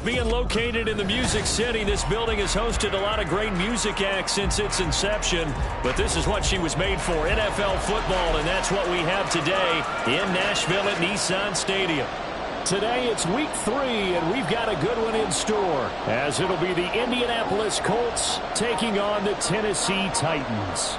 being located in the Music City, this building has hosted a lot of great music acts since its inception. But this is what she was made for, NFL football, and that's what we have today in Nashville at Nissan Stadium. Today it's week 3, and we've got a good one in store, as it'll be the Indianapolis Colts taking on the Tennessee Titans.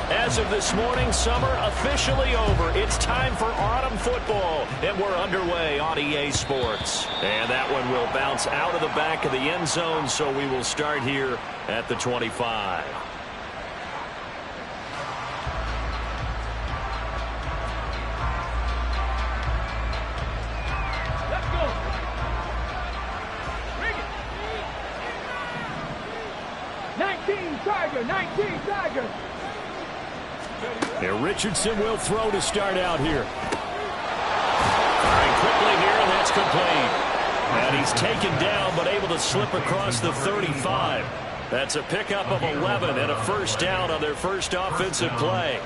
As of this morning, summer officially over. It's time for autumn football, and we're underway on EA Sports. And that one will bounce out of the back of the end zone, so we will start here at the 25. Let's go. Bring it. 19 Tiger, 19 Tiger. And Richardson will throw to start out here. Firing quickly here, and that's complete. And he's taken down, but able to slip across the 35. That's a pickup of 11 and a first down on their first offensive play.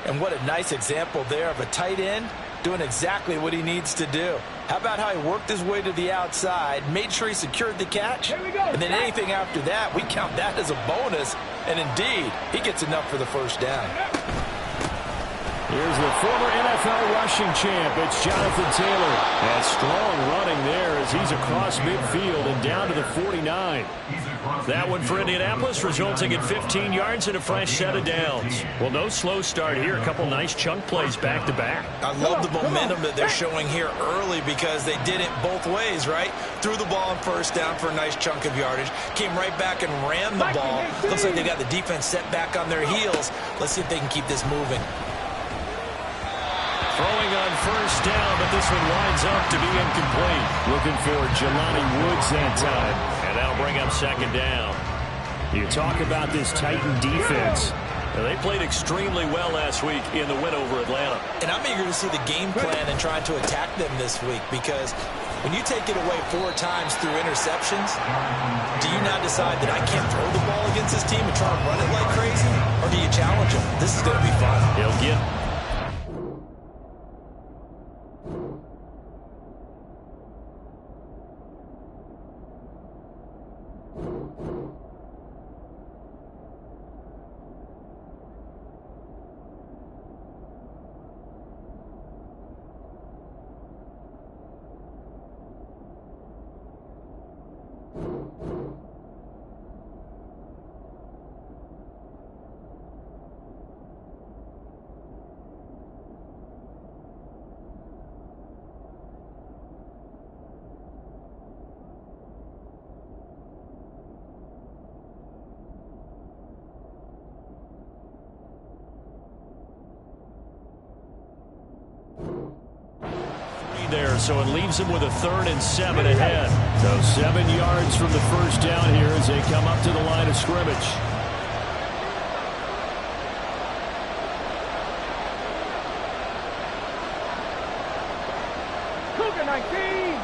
And what a nice example there of a tight end doing exactly what he needs to do. How about how he worked his way to the outside, made sure he secured the catch, and then anything after that, we count that as a bonus. And indeed, he gets enough for the first down. Here's the former NFL rushing champ. It's Jonathan Taylor. And strong running there as he's across midfield and down to the 49. That one for Indianapolis, resulting in 15 yards and a fresh set of downs. Well, no slow start here. A couple nice chunk plays back-to-back. I love the momentum that they're showing here early because they did it both ways, right? Threw the ball on first down for a nice chunk of yardage. Came right back and ran the ball. Looks like they got the defense set back on their heels. Let's see if they can keep this moving. Throwing on first down, but this one winds up to be incomplete. Looking for Jelani Woods that time. And that'll bring up second down. You talk about this Titan defense. Now, they played extremely well last week in the win over Atlanta. And I'm eager to see the game plan and trying to attack them this week because when you take it away 4 times through interceptions, do you now decide that I can't throw the ball against this team and try to run it like crazy? Or do you challenge them? This is going to be fun. He'll get... there, so it leaves them with a 3rd and 7 ahead. So 7 yards from the first down here as they come up to the line of scrimmage. Cougar 19.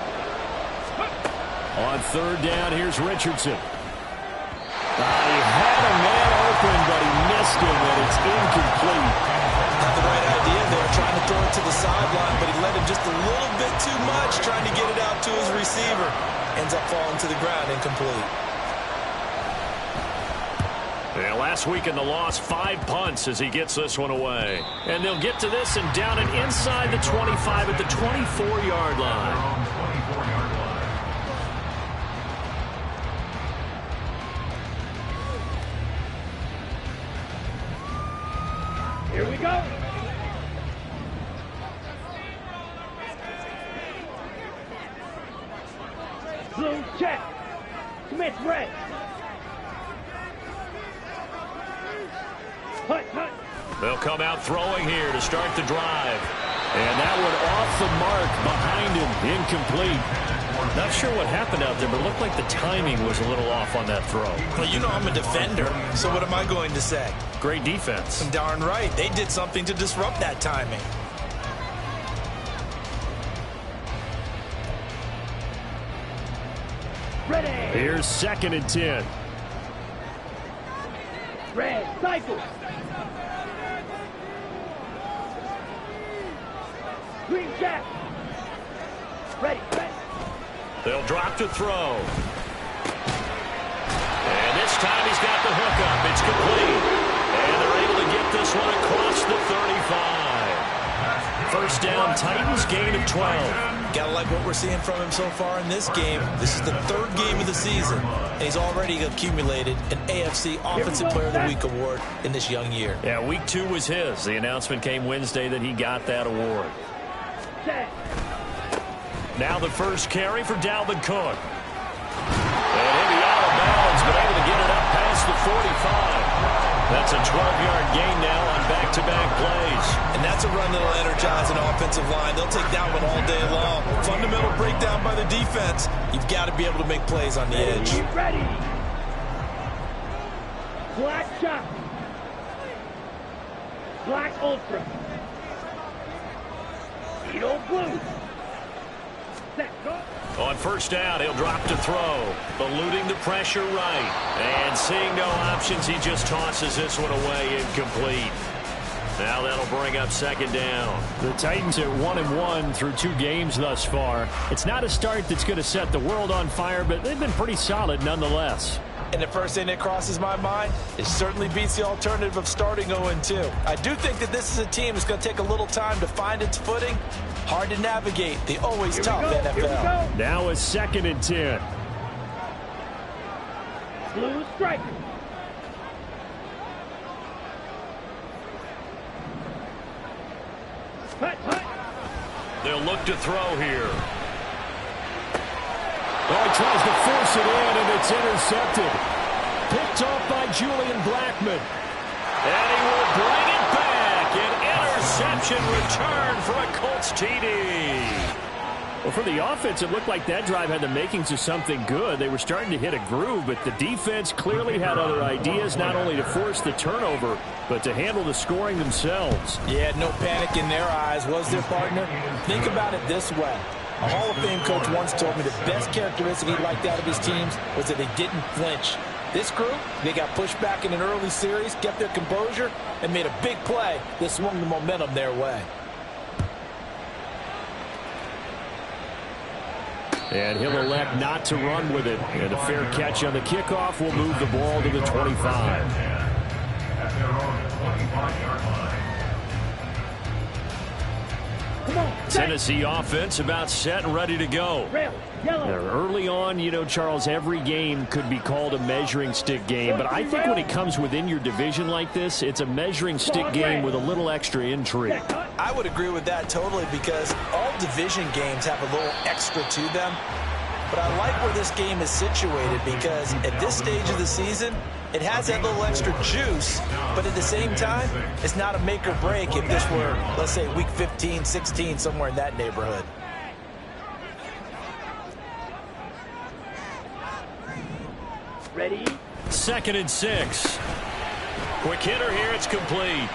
On 3rd down, here's Richardson. He had a man open, but he missed him, and it's incomplete. Had the right idea there, trying to throw it to the sideline, but he let him just a little bit too much, trying to get it out to his receiver. Ends up falling to the ground, incomplete. Yeah, last week in the loss, 5 punts as he gets this one away. And they'll get to this and down it inside the 25 at the 24-yard line. Here we go. Blue check. Smith red. Hut, hut. They'll come out throwing here to start the drive. And that one off the mark behind him. Incomplete. Not sure what happened out there, but it looked like the timing was a little off on that throw. Well, you know I'm a defender, so what am I going to say? Great defense. Darn right. They did something to disrupt that timing. Ready. Here's 2nd and 10. Red, cycle. Green check. Ready, ready. They'll drop to throw. And this time he's got the hookup. It's complete. And they're able to get this one across the 35. First down, Titans, gain of 12. Gotta like what we're seeing from him so far in this game. This is the third game of the season, and he's already accumulated an AFC Offensive Player of the Week award in this young year. Yeah, week 2 was his. The announcement came Wednesday that he got that award. Now the first carry for Dalvin Cook. And he'll be out of bounds, but able to get it up past the 45. That's a 12-yard gain now on back-to-back plays. And that's a run that'll energize an offensive line. They'll take that one all day long. Fundamental breakdown by the defense. You've got to be able to make plays on the edge. Ready. Black shot. Black ultra. Edo blue. Set, go. On first down, he'll drop to throw. Eluding the pressure right. And seeing no options, he just tosses this one away incomplete. Now that'll bring up second down. The Titans are 1-1 through 2 games thus far. It's not a start that's going to set the world on fire, but they've been pretty solid nonetheless. And the first thing that crosses my mind, it certainly beats the alternative of starting 0-2. I do think that this is a team that's going to take a little time to find its footing. Hard to navigate the always tough NFL. Now a 2nd and 10. Blue strike. Hut, hut. They'll look to throw here. Oh, he tries to force it in, and it's intercepted. Picked off by Julian Blackmon. And he will bring it back. An interception return for a Colts TD. Well, for the offense, it looked like that drive had the makings of something good. They were starting to hit a groove, but the defense clearly had other ideas, not only to force the turnover, but to handle the scoring themselves. Yeah, no panic in their eyes, was there, partner? Think about it this way. A Hall of Fame coach once told me the best characteristic he liked out of his teams was that they didn't flinch. This group, they got pushed back in an early series, kept their composure, and made a big play that swung the momentum their way. And he'll elect not to run with it. And a fair catch on the kickoff will move the ball to the 25. Tennessee offense about set and ready to go. Early on, you know, Charles, every game could be called a measuring stick game. But I think when it comes within your division like this, it's a measuring stick game with a little extra intrigue. I would agree with that totally because all division games have a little extra to them. But I like where this game is situated because at this stage of the season, it has that little extra juice, but at the same time, it's not a make or break if this were, let's say, week 15, 16, somewhere in that neighborhood. Ready? 2nd and 6. Quick hitter here, it's complete.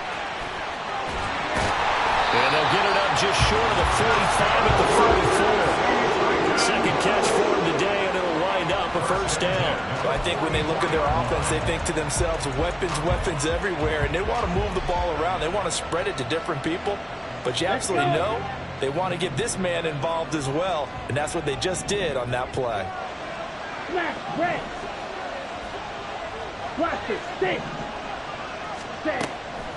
And they'll get it up just short of the 45 at the 44. Second catch for him today, and it'll wind up a first down. I think when they look at their offense, they think to themselves, weapons, weapons everywhere, and they want to move the ball around. They want to spread it to different people, but you absolutely know they want to get this man involved as well, and that's what they just did on that play. Smash, red. Blaster, stay. Stay.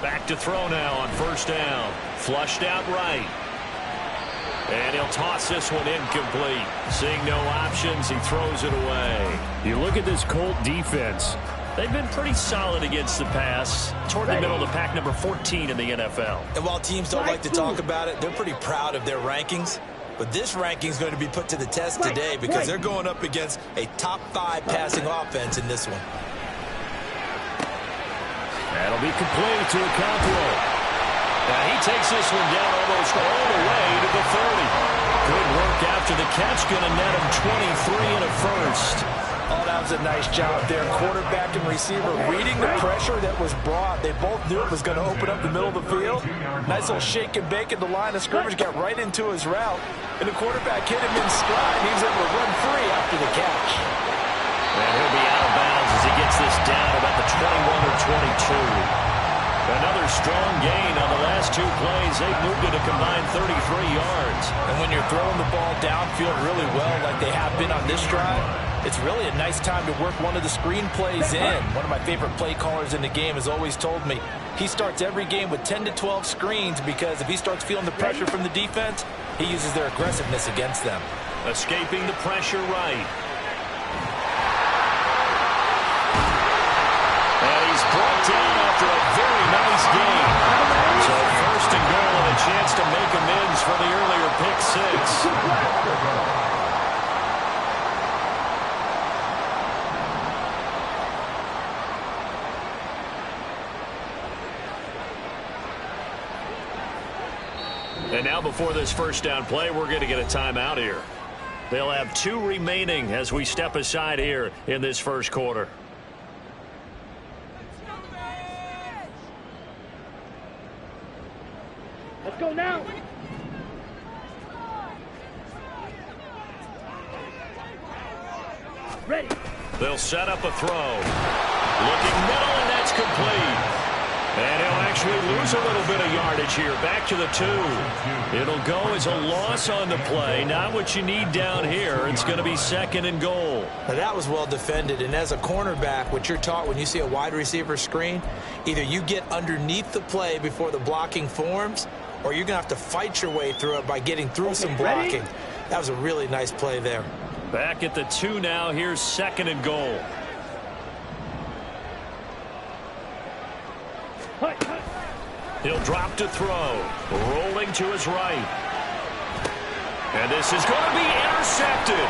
Back to throw now on first down. Flushed out right. And he'll toss this one incomplete. Seeing no options, he throws it away. You look at this Colt defense. They've been pretty solid against the pass. Toward the middle of the pack, number 14 in the NFL. And while teams don't like to talk about it, they're pretty proud of their rankings. But this ranking is going to be put to the test today because they're going up against a top 5 passing offense in this one. That'll be complete to Okonkwo. Now he takes this one down almost all the way to the 30. Good work after the catch. Going to net him 23 and a first. Oh, that was a nice job there. Quarterback and receiver reading the pressure that was brought. They both knew it was going to open up the middle of the field. Nice little shake and bake at the line of scrimmage. Got right into his route. And the quarterback hit him in stride. He was able to run free after the catch. And he'll be out of bounds as as he gets this down about the 21 or 22. Another strong gain on the last two plays. They've moved it a combined 33 yards. And when you're throwing the ball downfield really well like they have been on this drive, it's really a nice time to work one of the screen plays in. One of my favorite play callers in the game has always told me he starts every game with 10 to 12 screens because if he starts feeling the pressure from the defense, he uses their aggressiveness against them. Escaping the pressure right. And he's brought down after a very nice game. So first and goal and a chance to make amends for the earlier pick six. And now before this first down play, we're going to get a timeout here. They'll have 2 remaining as we step aside here in this first quarter. Let's go now. Ready. They'll set up a throw. Looking middle, and that's complete. And he'll actually lose a little bit of yardage here. Back to the 2. It'll go as a loss on the play. Not what you need down here. It's going to be second and goal. Now that was well defended. And as a cornerback, what you're taught when you see a wide receiver screen, either you get underneath the play before the blocking forms, or you're going to have to fight your way through it by getting through some blocking. Ready? That was a really nice play there. Back at the 2 now. Here's second and goal. He'll drop to throw. Rolling to his right. And this is going to be intercepted.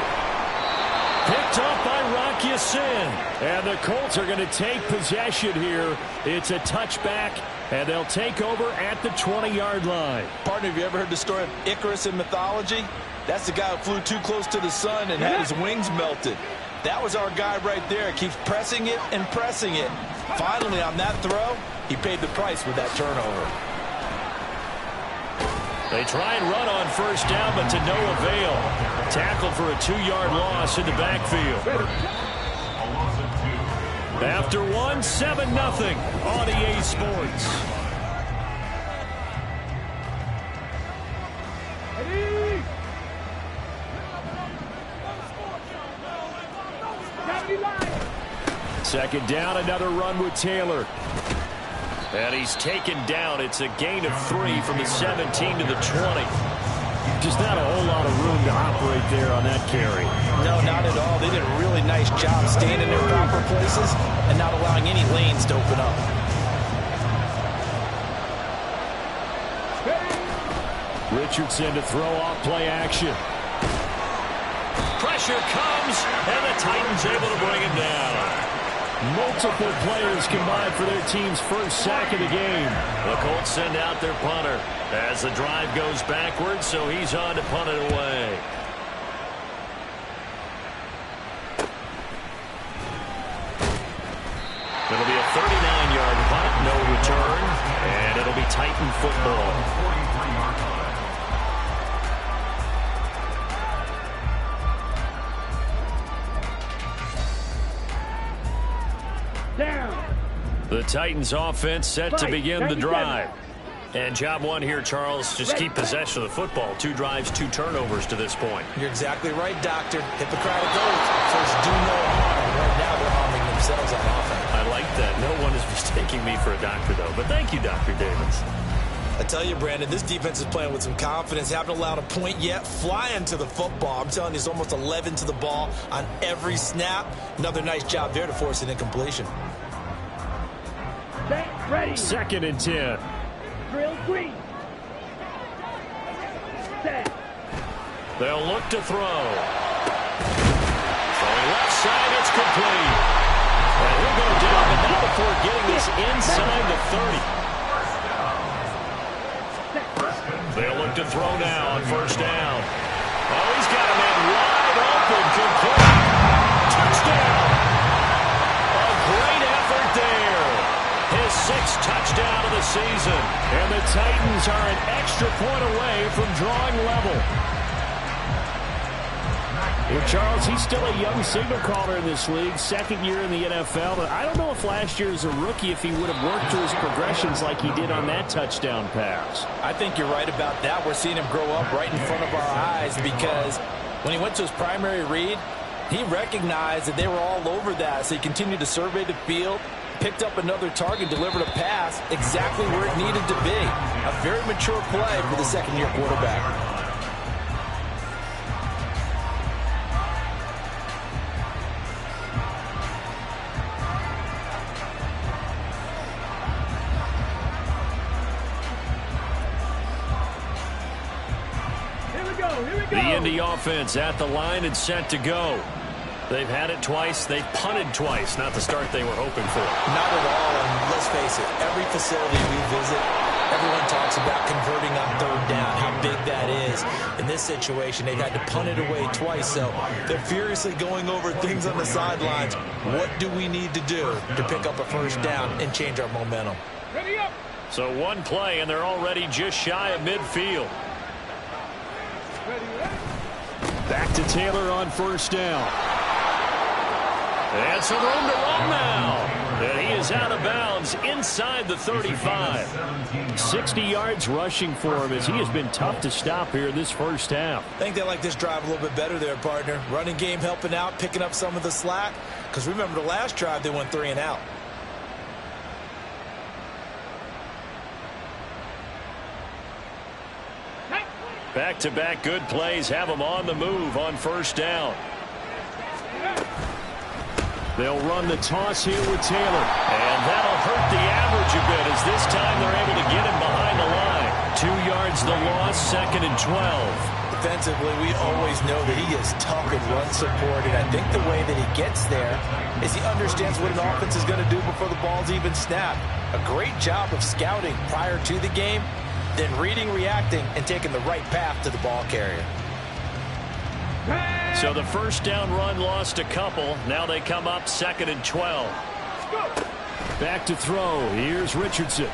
Picked up by Rock Ya-Sin. And the Colts are going to take possession here. It's a touchback, and they'll take over at the 20-yard line. Partner, have you ever heard the story of Icarus in mythology? That's the guy who flew too close to the sun and had his wings melted. That was our guy right there. Keeps pressing it and pressing it. Finally, on that throw, he paid the price with that turnover. They try and run on first down, but to no avail. Tackled for a 2-yard loss in the backfield. After 1, 7-0 on EA Sports. Second down, another run with Taylor. And he's taken down. It's a gain of 3 from the 17 to the 20. Just not a whole lot of room to operate there on that carry. No, not at all. They did a really nice job staying in their proper places and not allowing any lanes to open up. Richardson to throw off play action. Pressure comes, and the Titans able to bring him down. Multiple players combined for their team's first sack of the game. The Colts send out their punter as the drive goes backwards, so he's on to punt it away. It'll be a 39-yard punt, no return, and it'll be Titan football. The Titans offense set to begin the drive. And job one here, Charles, just keep possession of the football. 2 drives, 2 turnovers to this point. You're exactly right, Doctor. Hippocratic oath. First, do no harm. Right now, they're harming themselves on offense. I like that. No one is mistaking me for a doctor, though. But thank you, Dr. Davis. I tell you, Brandon, this defense is playing with some confidence. Haven't allowed a point yet. Flying to the football. I'm telling you, it's almost 11 to the ball on every snap. Another nice job there to force an incompletion. Ready. Second and 10. Drill 3. Set. They'll look to throw. Throwing left side, it's complete. And he'll go down, but not before getting this inside the 30. They'll look to throw now on first down. Oh, he's got a man wide open. Complete. Touchdown. A great effort there. His 6th touchdown of the season. And the Titans are an extra point away from drawing level. Well, Charles, he's still a young signal caller in this league, second year in the NFL. But I don't know if last year as a rookie, if he would have worked through his progressions like he did on that touchdown pass. I think you're right about that. We're seeing him grow up right in front of our eyes because when he went to his primary read, he recognized that they were all over that. So he continued to survey the field, picked up another target, delivered a pass exactly where it needed to be. A very mature play for the second-year quarterback. The Indy offense at the line and set to go. They've had it twice. They've punted twice. Not the start they were hoping for. Not at all, and let's face it, every facility we visit, everyone talks about converting on third down, how big that is. In this situation, they've had to punt it away twice, so they're furiously going over things on the sidelines. What do we need to do to pick up a first down and change our momentum? Ready up. So one play, and they're already just shy of midfield. Back to Taylor on first down. And some room to run now. And he is out of bounds inside the 35. 60 yards rushing for him as he has been tough to stop here in this first half. I think they like this drive a little bit better there, partner. Running game helping out, picking up some of the slack. Because remember the last drive, they went 3 and out. Back-to-back good plays have them on the move on first down. They'll run the toss here with Taylor. And that'll hurt the average a bit as this time they're able to get him behind the line. 2 yards the loss, 2nd and 12. Defensively, we always know that he is tough and run support, and I think the way that he gets there is he understands what an offense is going to do before the ball's even snapped. A great job of scouting prior to the game, then reading, reacting, and taking the right path to the ball carrier. So the first down run lost a couple. Now they come up 2nd and 12. Back to throw. Here's Richardson.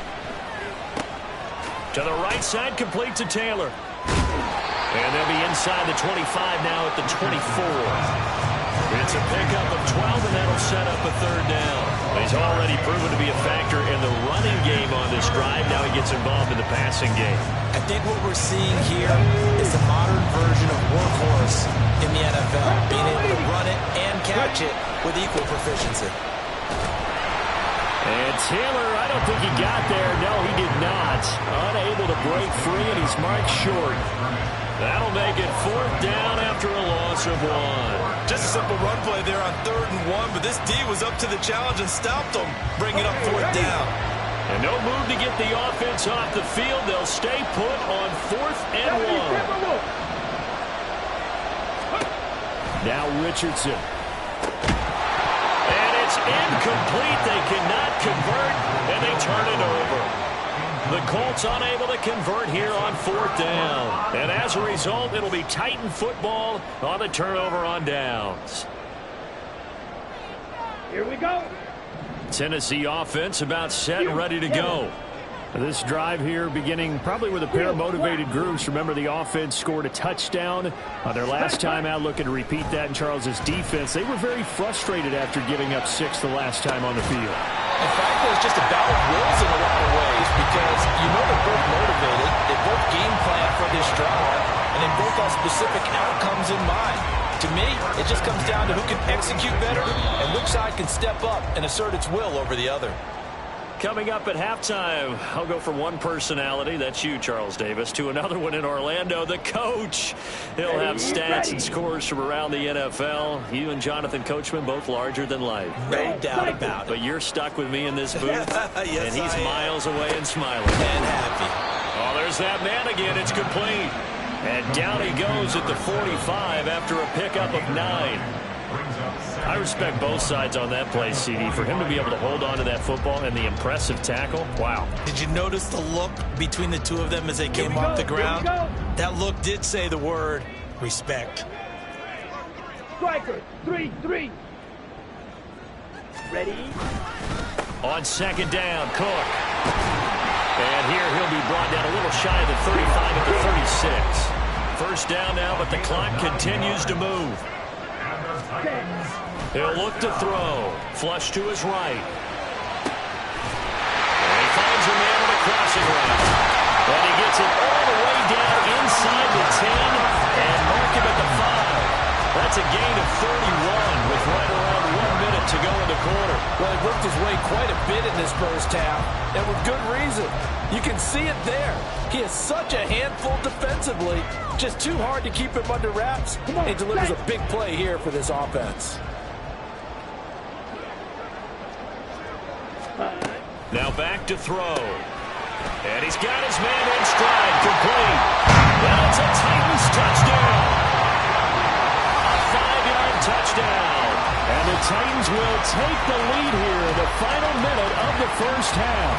To the right side, complete to Taylor. And they'll be inside the 25 now at the 24. It's a pickup of 12, and that'll set up a third down. He's already proven to be a factor in the running game on this drive. Now he gets involved in the passing game. I think what we're seeing here is a modern version of workhorse in the NFL, being able to run it and catch it with equal proficiency. And Taylor, I don't think he got there. No, he did not. Unable to break free, and he's marked short. That'll make it 4th down after a loss of 1. Just a simple run play there on 3rd and 1, but this D was up to the challenge and stopped them, bringing up 4th down. And no move to get the offense off the field. They'll stay put on 4th and 1. Now Richardson. And it's incomplete. They cannot convert, and they turn it over. The Colts unable to convert here on 4th down. And as a result, it'll be Titan football on the turnover on downs. Here we go. Tennessee offense about set and ready to go. This drive here beginning probably with a pair of motivated groups. Remember, the offense scored a touchdown on their last time out, looking to repeat that in Charles's defense. They were very frustrated after giving up 6 the last time on the field. In fact, it was just a battle of wills in a lot of ways because you know they're both motivated. They both game plan for this drive, and they both have specific outcomes in mind. To me, it just comes down to who can execute better and which side can step up and assert its will over the other. Coming up at halftime, I'll go from one personality, that's you, Charles Davis, to another one in Orlando, the coach. He'll have stats and scores from around the NFL. You and Jonathan Coachman, both larger than life. No doubt about it. But you're stuck with me in this booth, yes, and he's miles away and smiling. And happy. Oh, there's that man again. It's complete. And down he goes at the 45 after a pickup of 9. I respect both sides on that play, CD. For him to be able to hold on to that football and the impressive tackle, wow. Did you notice the look between the two of them as they came off the ground? That look did say the word respect. Striker, 3-3. Ready? On 2nd down, Cook. And here he'll be brought down a little shy of the 35 at the 36. First down now, but the clock continues to move. He'll look to throw. Flush to his right. And he finds a man with a crossing route. And he gets it all the way down inside the 10 and mark him at the 5. That's a gain of 31 with right around 1 minute to go in the quarter. Well, he worked his way quite a bit in this first half, and with good reason. You can see it there. He is such a handful defensively, just too hard to keep him under wraps. He delivers a big play here for this offense. Now back to throw. And he's got his man in stride, complete. And it's a Titans touchdown. A 5-yard touchdown. And the Titans will take the lead here in the final minute of the first half.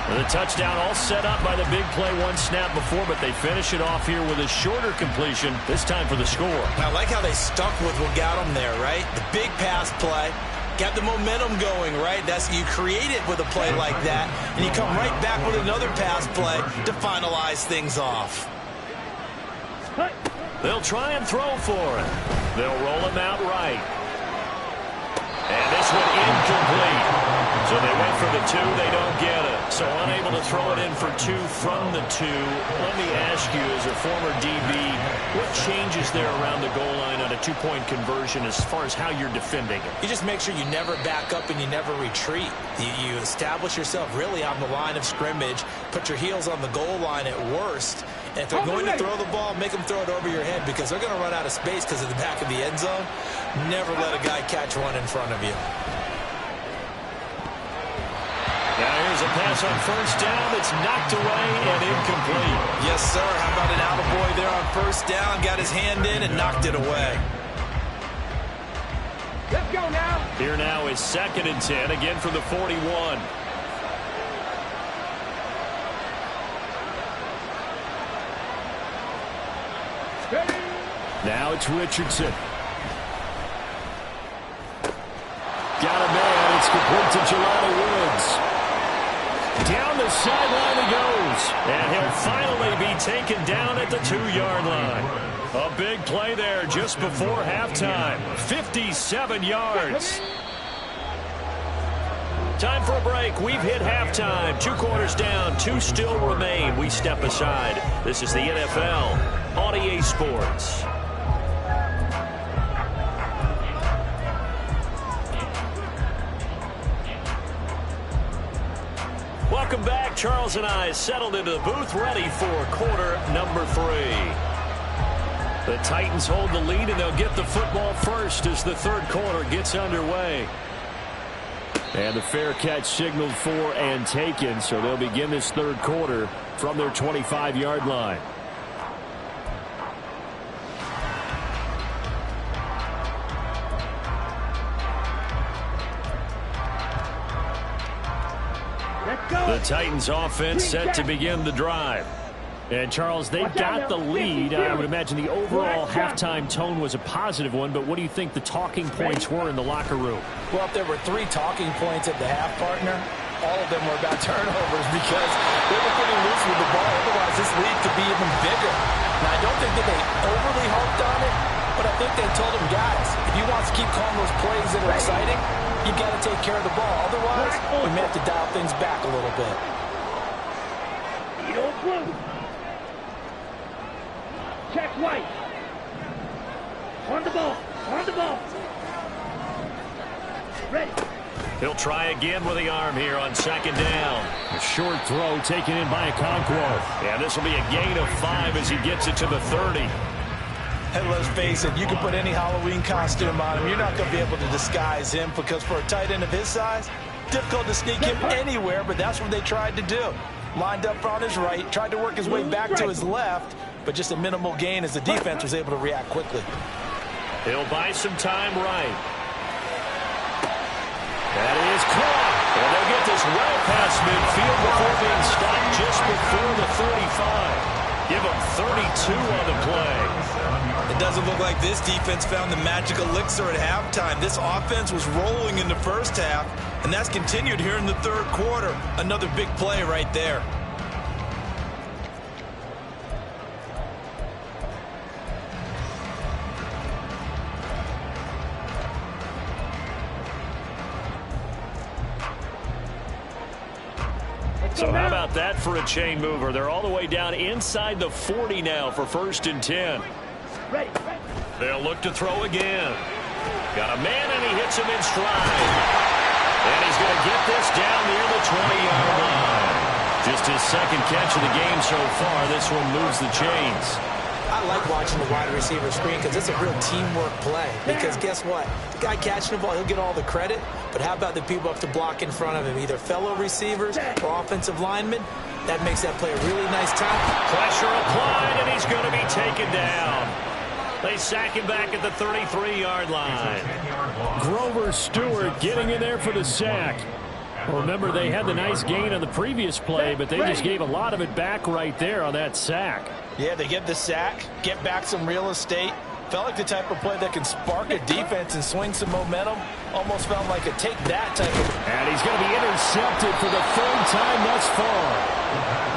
The touchdown all set up by the big play one snap before, but they finish it off here with a shorter completion, this time for the score. I like how they stuck with what got them there, right? The big pass play. Got the momentum going, right? You create it with a play like that, and you come right back with another pass play to finalize things off. They'll try and throw for it. They'll roll him out right. And this one incomplete. So they went for the 2, they don't get it. So unable to throw it in for 2 from the 2. Let me ask you, as a former DB, what changes there around the goal line on a 2-point conversion as far as how you're defending it? You just make sure you never back up and you never retreat. You establish yourself really on the line of scrimmage, put your heels on the goal line at worst, and if they're going to throw the ball, make them throw it over your head because they're going to run out of space because of the back of the end zone. Never let a guy catch one in front of you. Now here's a pass on first down. It's knocked away and incomplete. Yes, sir. How about an attaboy there on first down? Got his hand in and knocked it away. Let's go now. Here now is 2nd and 10, again from the 41. Ready. Now it's Richardson. Got a man. It's complete to Jelani Woods. Down the sideline he goes. And he'll finally be taken down at the 2-yard line. A big play there just before halftime. 57 yards. Time for a break. We've hit halftime. 2 quarters down. 2 still remain. We step aside. This is the NFL on EA Sports. Welcome back. Charles and I settled into the booth, ready for quarter number 3. The Titans hold the lead, and they'll get the football first as the 3rd quarter gets underway. And the fair catch signaled for and taken, so they'll begin this 3rd quarter from their 25-yard line. The Titans offense set to begin the drive. And, Charles, they've got the lead. I would imagine the overall halftime tone was a positive one, but what do you think the talking points were in the locker room? Well, if there were 3 talking points at the half, partner, all of them were about turnovers because they were pretty loose with the ball. Otherwise, this lead could be even bigger. Now, I don't think that they overly harped on it, but I think they told them, guys, if you want to keep calling those plays that are exciting, you've got to take care of the ball. Otherwise, we may have to dial things back a little bit. Check White. On the ball. On the ball. Ready. He'll try again with the arm here on 2nd down. A short throw taken in by Okonkwo. Yeah, this will be a gain of 5 as he gets it to the 30. And let's face it, you can put any Halloween costume on him. You're not going to be able to disguise him because for a tight end of his size, difficult to sneak him anywhere, but that's what they tried to do. Lined up on his right, tried to work his way back to his left, but just a minimal gain as the defense was able to react quickly. He'll buy some time right. That is caught. And they'll get this well past midfield before being stopped just before the 35. Give them 32 on the play. It doesn't look like this defense found the magic elixir at halftime. This offense was rolling in the first half, and that's continued here in the 3rd quarter. Another big play right there. So how about that for a chain mover? They're all the way down inside the 40 now for 1st and 10. Ready. They'll look to throw again. Got a man, and he hits him in stride. And he's going to get this down near the 20-yard line. Just his 2nd catch of the game so far. This one moves the chains. I like watching the wide receiver screen because it's a real teamwork play. Because guess what? The guy catching the ball, he'll get all the credit. But how about the people up to block in front of him, either fellow receivers or offensive linemen? That makes that play a really nice tackle. Pressure applied, and he's going to be taken down. They sack him back at the 33-yard line. Grover Stewart getting in there for the sack. Remember, they had the nice gain on the previous play, but they just gave a lot of it back right there on that sack. Yeah, they get the sack, get back some real estate. Felt like the type of play that can spark a defense and swing some momentum. Almost felt like a take that type of... And he's going to be intercepted for the 3rd time thus far.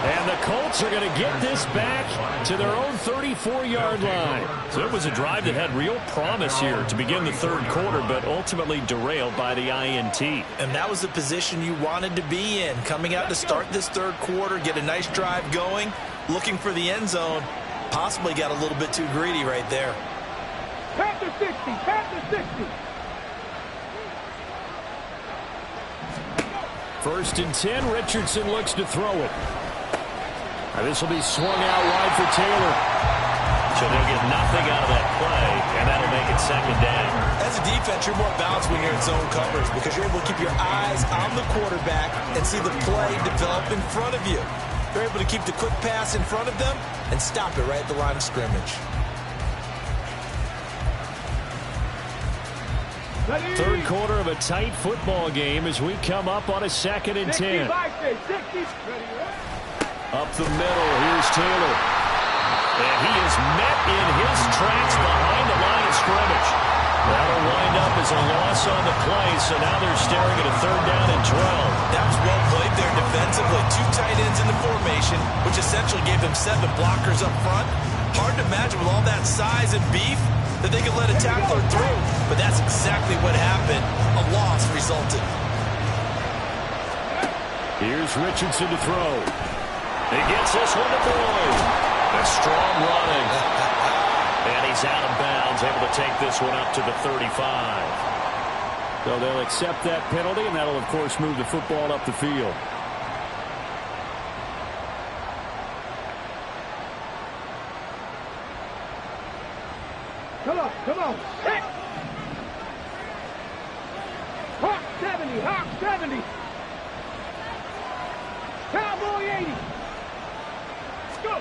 And the Colts are going to get this back to their own 34-yard line. So it was a drive that had real promise here to begin the 3rd quarter, but ultimately derailed by the INT. And that was the position you wanted to be in. Coming out to start this 3rd quarter, get a nice drive going, looking for the end zone. Possibly got a little bit too greedy right there. Panther 60, Panther 60. 1st and 10, Richardson looks to throw it. Now this will be swung out wide for Taylor. So they'll get nothing out of that play, and that'll make it 2nd down. As a defense, you're more balanced when you're in zone coverage because you're able to keep your eyes on the quarterback and see the play develop in front of you. You're able to keep the quick pass in front of them and stop it right at the line of scrimmage. 3rd quarter of a tight football game as we come up on a 2nd and 10. Up the middle, here's Taylor. And he is met in his tracks behind the line of scrimmage. That'll wind up as a loss on the play, so now they're staring at a 3rd down and 12. That was well played there defensively. 2 tight ends in the formation, which essentially gave them 7 blockers up front. Hard to imagine with all that size and beef that they could let a tackler through, but that's exactly what happened. A loss resulted. Here's Richardson to throw. He gets this one to Boyd. A strong running. And he's out of bounds, able to take this one up to the 35. So they'll accept that penalty, and that'll, of course, move the football up the field. Come on. Hit. Hawk 70, Hawk 70. Cowboy 80. Let's go.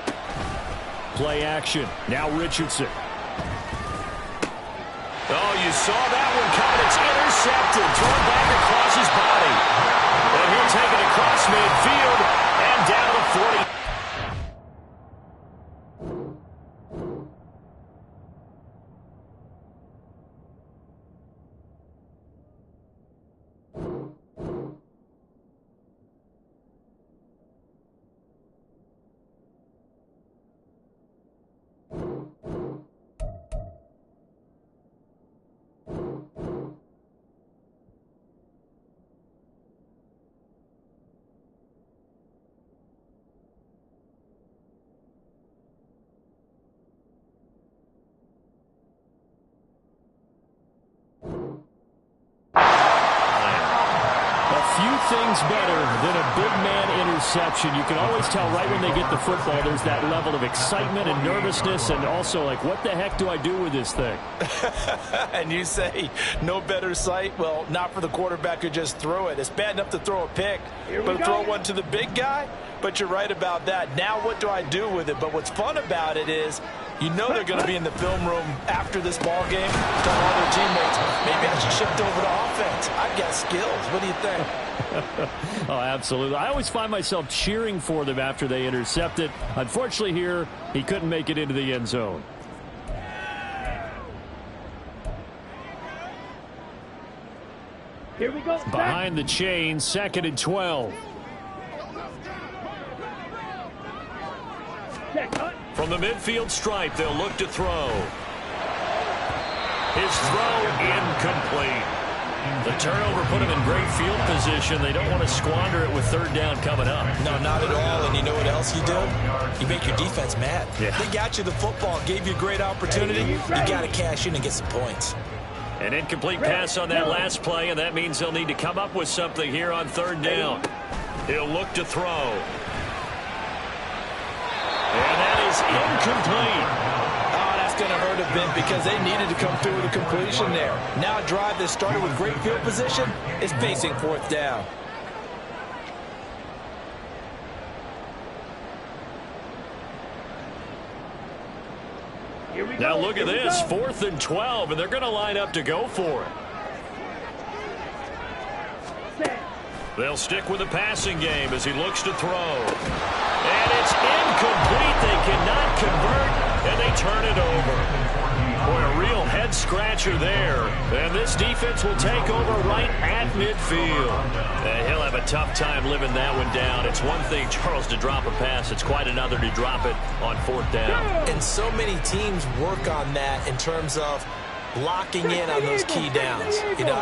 Play action. Now Richardson. Oh, you saw that one coming. It's intercepted. Thrown back across his body. And he'll take it across midfield and down to the 40. Things better than a big man interception. You can always tell right when they get the football, there's that level of excitement and nervousness, and also like, what the heck do I do with this thing? And you say no better sight? Well, not for the quarterback who just threw it. It's bad enough to throw a pick, but to throw one to the big guy? But you're right about that. Now what do I do with it? But what's fun about it is you know they're going to be in the film room after this ball game, telling all their teammates, maybe I should shift over to offense. I've got skills. What do you think? Oh, absolutely. I always find myself cheering for them after they intercept it. Unfortunately here, he couldn't make it into the end zone. Here we go. Behind the chain, 2nd and 12. From the midfield stripe, they'll look to throw. His throw incomplete. The turnover put them in great field position. They don't want to squander it with third down coming up. No, not at all. And you know what else you do? You make your defense mad. Yeah. They got you the football, gave you a great opportunity. You got to cash in and get some points. An incomplete pass on that last play, and that means they'll need to come up with something here on third down. He'll look to throw. And that is incomplete. Oh, that's going to hurt a bit because they needed to come through with a completion there. Now a drive that started with great field position is facing fourth down. Now look at this, 4th and 12, and they're going to line up to go for it. They'll stick with the passing game as he looks to throw. And it's incomplete. They cannot convert, and they turn it over. Boy, a real head-scratcher there. And this defense will take over right at midfield. And he'll have a tough time living that one down. It's one thing, Charles, to drop a pass. It's quite another to drop it on fourth down. And so many teams work on that in terms of locking in on those key downs. You know,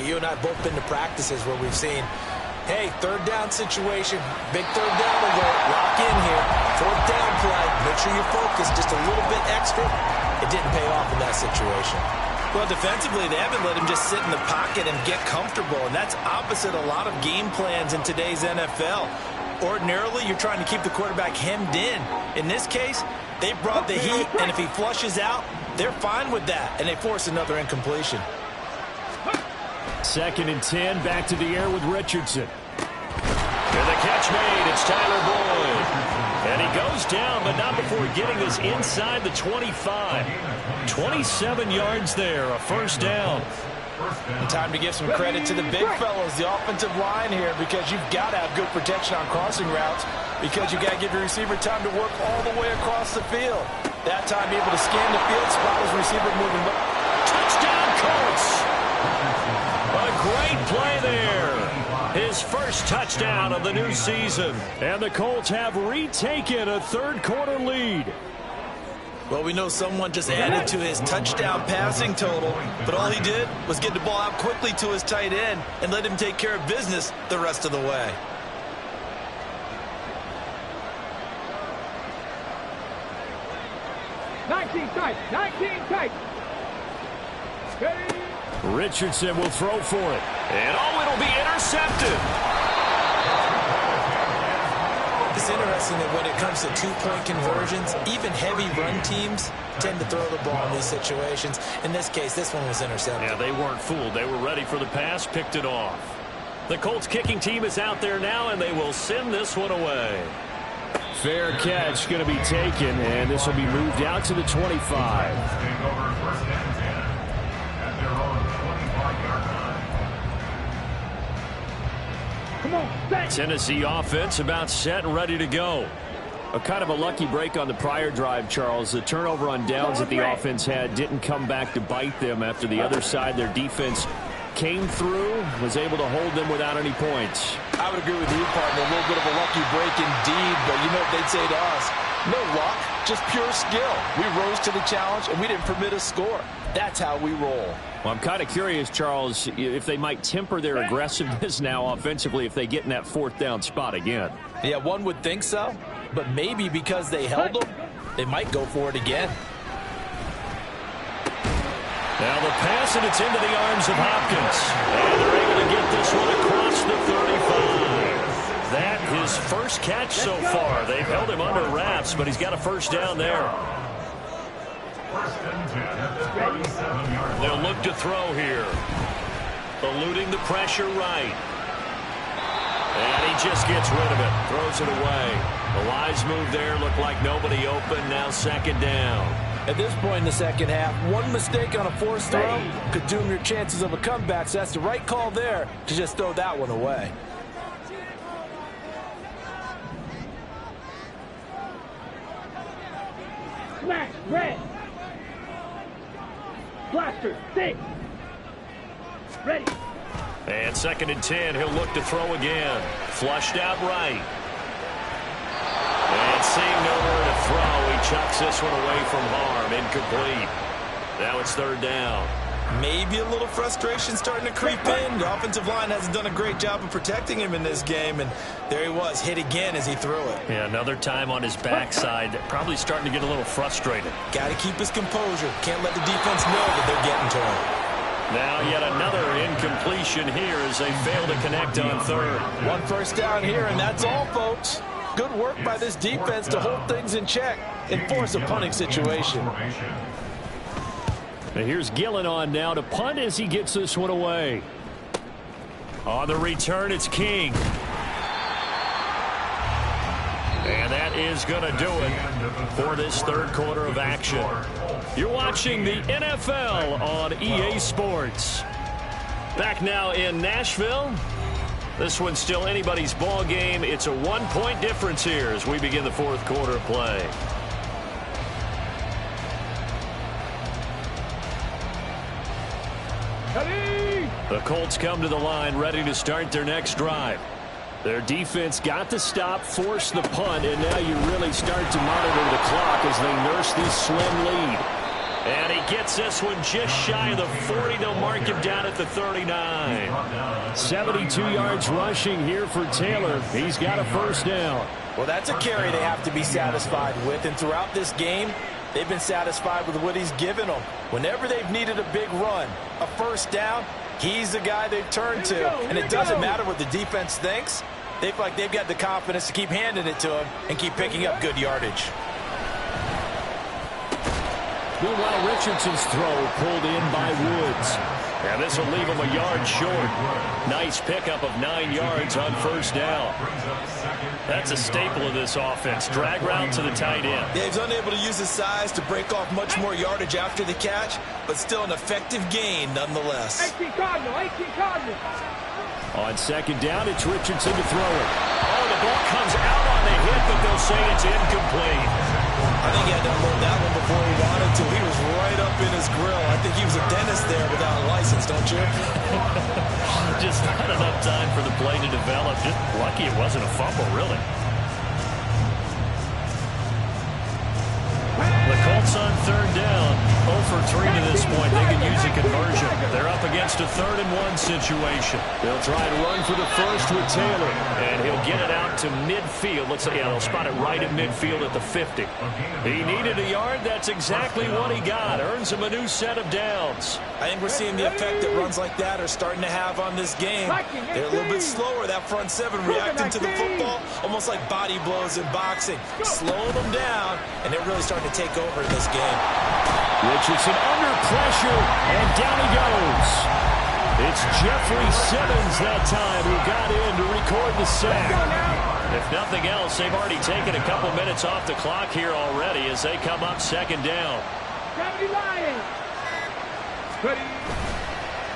you and I have both been to practices where we've seen, hey, third down situation, big third down alert, lock in here, fourth down play, make sure you focus just a little bit extra. It didn't pay off in that situation. Well, defensively, they haven't let him just sit in the pocket and get comfortable, and that's opposite a lot of game plans in today's NFL. Ordinarily, you're trying to keep the quarterback hemmed in. In this case, they brought the heat, and if he flushes out, they're fine with that, and they force another incompletion. 2nd and 10, back to the air with Richardson. And the catch made, it's Tyler Boyd. And he goes down, but not before getting this inside the 25. 27 yards there, a first down. And time to give some credit to the big fellas, the offensive line here, because you've got to have good protection on crossing routes, because you've got to give your receiver time to work all the way across the field. That time, be able to scan the field, spot his receiver moving. Touchdown, Colts! A great play there. His first touchdown of the new season. And the Colts have retaken a third-quarter lead. Well, we know someone just added to his touchdown passing total, but all he did was get the ball out quickly to his tight end and let him take care of business the rest of the way. Nineteen tight. Richardson will throw for it. And it'll be intercepted. It's interesting that when it comes to two-point conversions, even heavy run teams tend to throw the ball in these situations. In this case, this one was intercepted. Yeah, they weren't fooled. They were ready for the pass, picked it off. The Colts kicking team is out there now, and they will send this one away. Fair catch going to be taken, and this will be moved out to the 25. Tennessee offense about set and ready to go. A kind of a lucky break on the prior drive, Charles. The turnover on downs that the offense had didn't come back to bite them after the other side. Their defense came through, was able to hold them without any points. I would agree with you, partner. A little bit of a lucky break indeed, but you know what they'd say to us? No luck, just pure skill. We rose to the challenge, and we didn't permit a score. That's how we roll. Well, I'm kind of curious, Charles, if they might temper their aggressiveness now offensively if they get in that fourth down spot again. Yeah, one would think so, but maybe because they held them, they might go for it again. Now the pass, and it's into the arms of Hopkins. And they're able to get this one across the 35. That his first catch so far. They've held him under wraps, but he's got a first down there. They'll look to throw here. Eluding the pressure right. And he just gets rid of it. Throws it away. The Lions move there. Look like nobody open. Now second down. At this point in the second half, one mistake on a forced throw could doom your chances of a comeback. So that's the right call there to just throw that one away. Smash, red. Blaster, six. Ready. And second and 10, he'll look to throw again. Flushed out right. And seeing nowhere to throw, he chucks this one away from harm. Incomplete. Now it's third down. Maybe a little frustration starting to creep in. The offensive line hasn't done a great job of protecting him in this game, and there he was, hit again as he threw it. Yeah, another time on his backside, probably starting to get a little frustrated. Got to keep his composure. Can't let the defense know that they're getting to him. Now yet another incompletion here as they fail to connect on third. One first down here, and that's all, folks. Good work by this defense to hold things in check and force a punting situation. And here's Gillen on now to punt as he gets this one away. On the return, it's King. And that is going to do it for this third quarter of action. You're watching the NFL on EA Sports. Back now in Nashville. This one's still anybody's ball game. It's a 1-point difference here as we begin the fourth quarter of play. The Colts come to the line ready to start their next drive. Their defense got the stop, forced the punt, and now you really start to monitor the clock as they nurse this slim lead. And he gets this one just shy of the 40. They'll mark him down at the 39. 72 yards rushing here for Taylor. He's got a first down. Well, that's a carry they have to be satisfied with, and throughout this game, they've been satisfied with what he's given them. Whenever they've needed a big run, a first down, he's the guy they've turned to. And it doesn't matter what the defense thinks. They feel like they've got the confidence to keep handing it to him and keep picking up good yardage. Meanwhile, Richardson's throw pulled in by Woods. And this will leave him a yard short. Nice pickup of 9 yards on first down. That's a staple of this offense. Drag route to the tight end. Yeah, he's unable to use his size to break off much more yardage after the catch, but still an effective gain nonetheless. 18 Cardinals. On second down, it's Richardson to throw it. Oh, the ball comes out on the hit, but they'll say it's incomplete. I think he had to unload that one before he wanted to. He was right up in his grill. I think he was a dentist there without a license, don't you? Just not enough time for the play to develop. Just lucky it wasn't a fumble, really. The Colts on third down. 0 for 3 to this point. They can use a conversion. They're up against a 3rd-and-1 situation. They'll try and run for the first with Taylor. And he'll get it out to midfield. Looks like they'll spot it right at midfield at the 50. He needed a yard. That's exactly what he got. Earns him a new set of downs. I think we're seeing the effect that runs like that are starting to have on this game. They're a little bit slower, that front seven, reacting to the football, almost like body blows in boxing. Slowing them down, and they're really starting to take over in this game. Richardson under pressure, and down he goes. It's Jeffrey Simmons that time who got in to record the sack. If nothing else, they've already taken a couple minutes off the clock here already as they come up second down.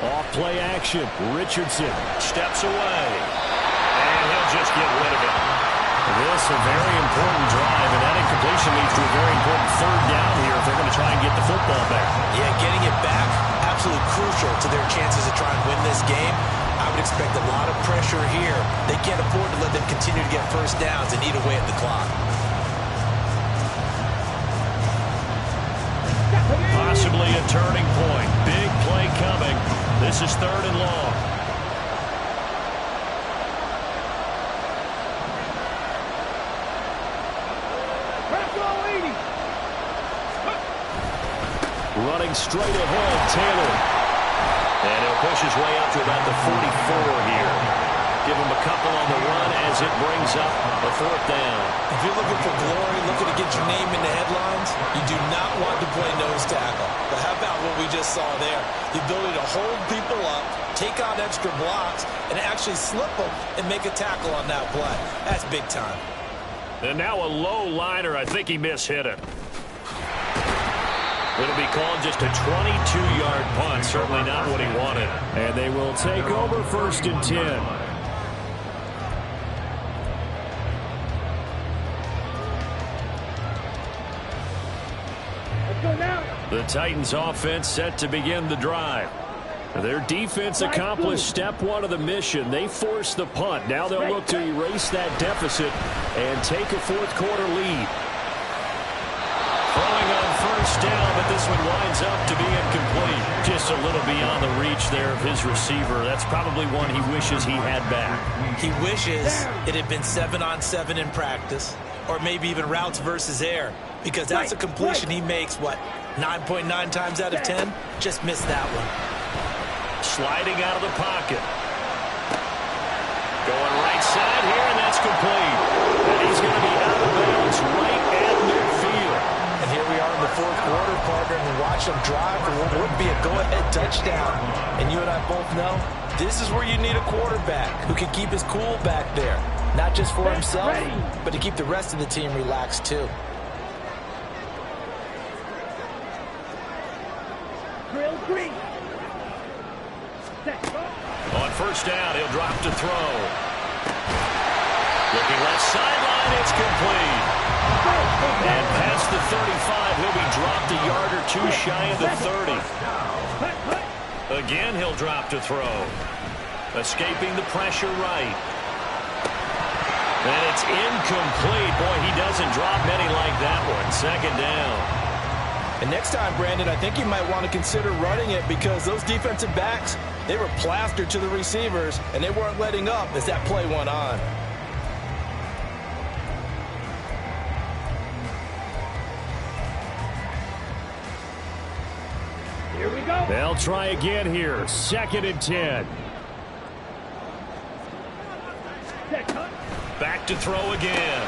Off play action. Richardson steps away, and he'll just get rid of it. This is a very important drive, and that incompletion leads to a very important 3rd down here if they're going to try and get the football back. Yeah, getting it back, absolutely crucial to their chances to try and win this game. I would expect a lot of pressure here. They can't afford to let them continue to get first downs and eat away at the clock. Possibly a turning point. Big play coming. This is 3rd and long. Running straight ahead, Taylor. And he'll push his way up to about the 44 here. Give him a couple on the run as it brings up a 4th down. If you're looking for glory, looking to get your name in the headlines, you do not want to play nose tackle. But how about what we just saw there? The ability to hold people up, take on extra blocks, and actually slip them and make a tackle on that play. That's big time. And now a low liner. I think he mishit it. It'll be called just a 22-yard punt. Certainly not what he wanted. And they will take over 1st and 10. The Titans offense set to begin the drive. Their defense accomplished step 1 of the mission. They forced the punt. Now they'll look to erase that deficit and take a 4th quarter lead. Throwing on 1st first down, but this one winds up to be incomplete. Just a little beyond the reach there of his receiver. That's probably one he wishes he had back. He wishes it had been 7-on-7 in practice, or maybe even routes versus air, because that's a completion he makes, what, 9.9 times out of 10? Just missed that one. Sliding out of the pocket. Going right side here, and that's complete. And he's going to be out of bounds right at midfield. And here we are in the fourth quarter, partner, and watch him drive for what would be a go-ahead touchdown. And you and I both know this is where you need a quarterback who can keep his cool back there. Not just for himself, but to keep the rest of the team relaxed too. Drill 3. On first down, he'll drop to throw. Looking left sideline, it's complete. And past the 35, he'll be dropped a yard or two shy of the 30. Again, he'll drop to throw. Escaping the pressure right. And it's incomplete. Boy, he doesn't drop many like that one. Second down. And next time, Brandon, I think you might want to consider running it because those defensive backs, they were plastered to the receivers, and they weren't letting up as that play went on. Here we go. They'll try again here. 2nd and 10. Back to throw again.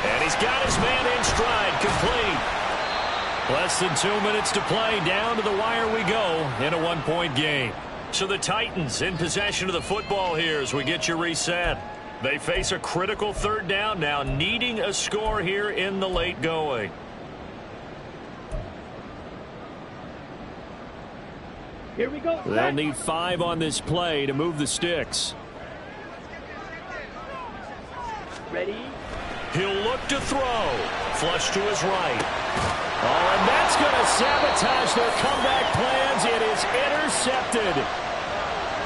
And he's got his man in stride. Complete. Less than 2 minutes to play. Down to the wire we go in a 1-point game. So the Titans in possession of the football here as we get you reset. They face a critical third down now, needing a score here in the late going. Here we go. They'll need 5 on this play to move the sticks. Ready? He'll look to throw. Flush to his right. Oh, and that's going to sabotage their comeback plans. It is intercepted.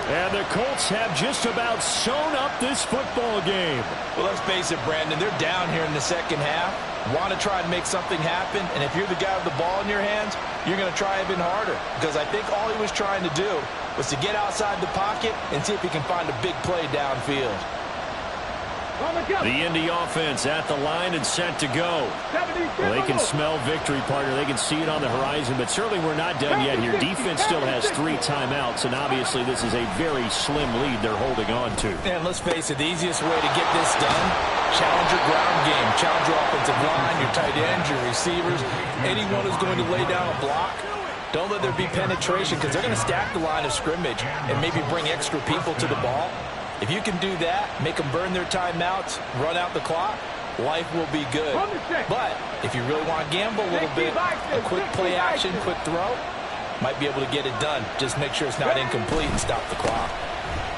And the Colts have just about sewn up this football game. Well, let's face it, Brandon. They're down here in the second half. Want to try and make something happen. And if you're the guy with the ball in your hands, you're going to try even harder. Because I think all he was trying to do was to get outside the pocket and see if he can find a big play downfield. The Indy offense at the line and set to go. Well, they can smell victory, partner. They can see it on the horizon, but certainly we're not done yet here. Defense still has 3 timeouts, and obviously this is a very slim lead they're holding on to. And let's face it, the easiest way to get this done, challenge your ground game. Challenge your offensive line, your tight ends, your receivers, anyone who's going to lay down a block. Don't let there be penetration because they're going to stack the line of scrimmage and maybe bring extra people to the ball. If you can do that, make them burn their timeouts, run out the clock, life will be good. But if you really want to gamble a little bit, a quick play action, quick throw, might be able to get it done. Just make sure it's not incomplete and stop the clock.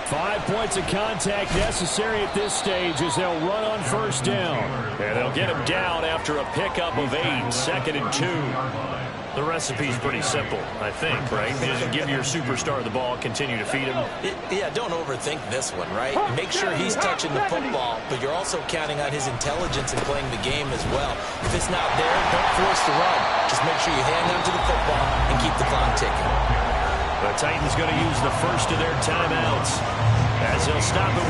5 points of contact necessary at this stage as they'll run on first down. And they'll get him down after a pickup of 8, 2nd and 2. The recipe's pretty simple, I think, right? Just give your superstar the ball, continue to feed him. Yeah, don't overthink this one, right? Make sure he's touching the football, but you're also counting on his intelligence in playing the game as well. If it's not there, don't force the run. Just make sure you hang on to the football and keep the clock ticking. The Titans going to use the first of their timeouts as they'll stop it with